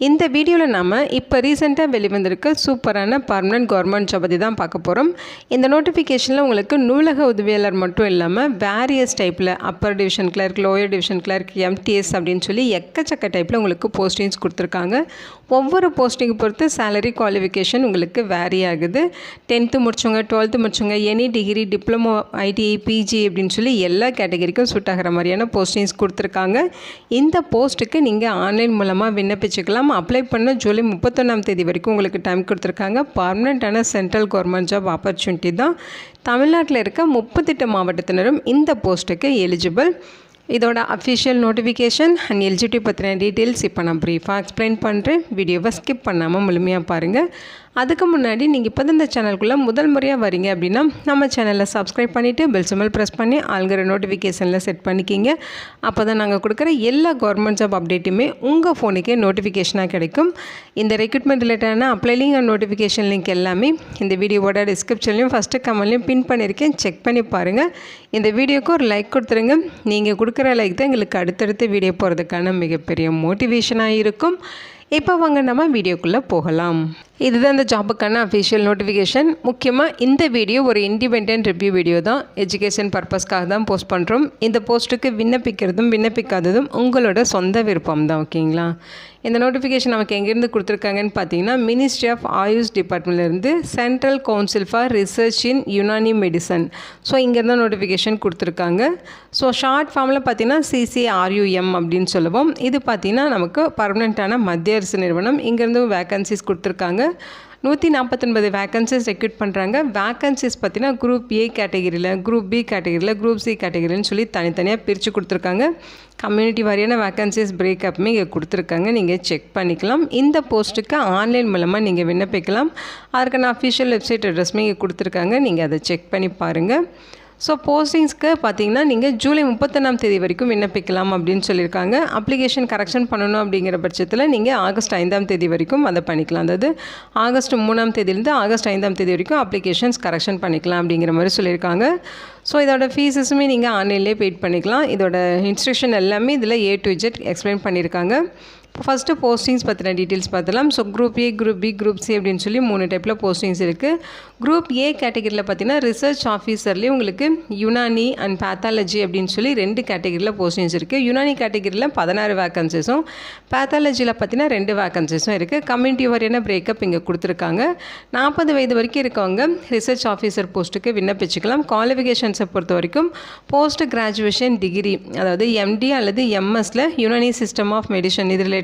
இந்த வீடியோவில் நாம் இப்போ ரீசெண்டாக வெளிவந்திருக்க சூப்பரான பர்மனெண்ட் கவர்மெண்ட் ஜாப் பற்றி தான் பார்க்க போகிறோம். இந்த நோட்டிஃபிகேஷனில் உங்களுக்கு நூலக உதவியாளர் மட்டும் இல்லாமல் வேரியஸ் டைப்பில் upper division clerk, lower division clerk, MTS அப்படின்னு சொல்லி எக்கச்சக்க டைப்பில் உங்களுக்கு போஸ்டிங்ஸ் கொடுத்துருக்காங்க. ஒவ்வொரு போஸ்டிங் பொறுத்து சேலரி குவாலிஃபிகேஷன் உங்களுக்கு வேரி ஆகுது. 10th முடிச்சவங்க, 12th முடிச்சவங்க, any degree, diploma, ITI, PG அப்படின்னு சொல்லி எல்லா கேட்டகரிக்கும் சூட் ஆகிற மாதிரியான போஸ்டிங்ஸ் கொடுத்துருக்காங்க. இந்த போஸ்ட்டுக்கு நீங்கள் ஆன்லைன் மூலமாக விண்ணப்பிச்சுக்கலாம். அப்ளை பண்ண ஜூலை 31ஆம் தேதி வரைக்கும் உங்களுக்கு டைம் கொடுத்துருக்காங்க. பர்மனெண்ட்டான சென்ட்ரல் கவர்மெண்ட் ஜாப் ஆப்பர்ச்சுனிட்டி தான். தமிழ்நாட்டில் இருக்க 38 மாவட்டத்தினரும் இந்த போஸ்ட்டுக்கு எலிஜிபிள். இதோட அஃபிஷியல் நோட்டிஃபிகேஷன் அண்ட் எலிஜிபிலிட்டி பற்றின டீட்டெயில்ஸ் இப்போ நான் ப்ரீஃபாக எக்ஸ்பிளைன் பண்ணுறேன். வீடியோவை ஸ்கிப் பண்ணாமல் முழுமையாக பாருங்கள். அதுக்கு முன்னாடி நீங்கள் இப்போ இந்த சேனலுக்குள்ளே முதல் முறையாக வரீங்க அப்படின்னா நம்ம சேனலில் சப்ஸ்கிரைப் பண்ணிவிட்டு பெல் சிம்பல் ப்ரெஸ் பண்ணி ஆல்கிற நோட்டிஃபிகேஷனில் செட் பண்ணிக்கிங்க. அப்போ தான் நாங்கள் கொடுக்குற எல்லா கவர்மெண்ட் ஜாப் அப்டேட்டுமே உங்கள் ஃபோனுக்கே நோட்டிஃபிகேஷனாக கிடைக்கும். இந்த ரெக்ரூட்மெண்ட் ரிலேட்டடான apply link and notification link எல்லாமே இந்த வீடியோவோட டிஸ்கிரிப்ஷன்லையும் ஃபஸ்ட்டு கமெண்ட்லையும் பின் பண்ணியிருக்கேன். செக் பண்ணி பாருங்கள். இந்த வீடியோக்கு ஒரு லைக் கொடுத்துருங்க. நீங்கள் கொடுக்குற லைக் தான் எங்களுக்கு அடுத்தடுத்து வீடியோ போகிறதுக்கான மிகப்பெரிய மோட்டிவேஷனாக இருக்கும். இப்போ வாங்க நம்ம வீடியோக்குள்ளே போகலாம். இதுதான் இந்த ஜாபுக்கான அஃபிஷியல் நோட்டிஃபிகேஷன். முக்கியமாக இந்த வீடியோ ஒரு இண்டிபெண்டன்ட் ரிவ்யூ வீடியோ தான். எஜுகேஷன் பர்பஸ்க்காக தான் போஸ்ட் பண்ணுறோம். இந்த போஸ்ட்டுக்கு விண்ணப்பிக்கிறதும் விண்ணப்பிக்காததும் உங்களோட சொந்த விருப்பம் தான். ஓகேங்களா? இந்த நோட்டிஃபிகேஷன் நமக்கு எங்கேருந்து கொடுத்துருக்காங்கன்னு பார்த்தீங்கன்னா மினிஸ்ட்ரி ஆஃப் ஆயுஷ் டிபார்ட்மெண்ட்லேருந்து central council for research in Unani medicine. So இங்கேருந்து நோட்டிஃபிகேஷன் கொடுத்துருக்காங்க. ஸோ ஷார்ட் ஃபார்மில் பார்த்தீங்கன்னா CCRUM அப்படின்னு சொல்லுவோம். இது பார்த்தீங்கன்னா நமக்கு பர்மனெண்ட்டான மத்திய அரசு நிறுவனம். இங்கேருந்து வேக்கன்சிஸ் கொடுத்துருக்காங்க. 149 வேக்கன்சிஸ் ரெக்ரூட் பண்ணுறாங்க. வேக்கன்சிஸ் பார்த்தீங்கன்னா குரூப் A கேட்டகிரியில், குரூப் B கேட்டகிரியில், குரூப் C கேட்டகிரின்னு சொல்லி தனித்தனியாக பிரித்து கொடுத்துருக்காங்க. கம்யூனிட்டி வாரியான வேக்கன்சிஸ் பிரேக்கப்புமே இங்கே கொடுத்துருக்காங்க. நீங்கள் செக் பண்ணிக்கலாம். இந்த போஸ்ட்டுக்கு ஆன்லைன் மூலமாக நீங்கள் விண்ணப்பிக்கலாம். அதற்கான அஃபிஷியல் வெப்சைட் அட்ரஸ்மே இங்கே கொடுத்துருக்காங்க. நீங்கள் அதை செக் பண்ணி பாருங்கள். ஸோ போஸ்டிங்ஸ்க்கு பார்த்தீங்கன்னா நீங்கள் ஜூலை 31ஆம் தேதி வரைக்கும் விண்ணப்பிக்கலாம் அப்படின்னு சொல்லியிருக்காங்க. அப்ளிகேஷன் கரெக்ஷன் பண்ணணும் அப்படிங்கிற பட்சத்தில் நீங்கள் ஆகஸ்ட் 5ஆம் தேதி வரைக்கும் அதை பண்ணிக்கலாம். அதாவது ஆகஸ்ட் 3ஆம் தேதியிலேருந்து ஆகஸ்ட் 5ஆம் தேதி வரைக்கும் அப்ளிகேஷன்ஸ் கரெக்ஷன் பண்ணிக்கலாம் அப்படிங்கிற மாதிரி சொல்லியிருக்காங்க. ஸோ இதோட ஃபீஸஸுமே நீங்கள் ஆன்லைன்லேயே பெய்ட் பண்ணிக்கலாம். இதோட இன்ஸ்ட்ரக்ஷன் எல்லாமே இதில் A to Z எக்ஸ்பிளைன் பண்ணியிருக்காங்க. இப்போ ஃபஸ்ட்டு போஸ்டிங்ஸ் பற்றின டீட்டெயில்ஸ் பார்த்துலாம். So group A, group B, group C அப்படின்னு சொல்லி 3 டைப்பில் போஸ்டிங்ஸ் இருக்குது. குரூப் A கேட்டகரியில் பார்த்தீங்கன்னா ரிசர்ச் ஆஃபீஸர்லேயே உங்களுக்கு யுனானி அண்ட் பேத்தாலஜி அப்படின்னு சொல்லி 2 கேட்டகரியில் போஸ்டிங்ஸ் இருக்குது. யுனானி கேட்டகரியில் 16 வேக்கன்சிஸும், பேத்தாலஜியில் பார்த்தீங்கன்னா 2 வேக்கன்சிஸும் இருக்குது. கம்யூனிட்டி வாரியான பிரேக்கப் இங்கே கொடுத்துருக்காங்க. 40 வயது வரைக்கும் இருக்கவங்க ரிசர்ச் ஆஃபீஸர் போஸ்ட்டுக்கு விண்ணப்பிச்சுக்கலாம். குவாலிஃபிகேஷன்ஸை பொறுத்த வரைக்கும் போஸ்ட் கிராஜுவேஷன் டிகிரி, அதாவது MD அல்லது MSல யுனானி சிஸ்டம் ஆஃப் மெடிசன் இது ரிலேட்டட்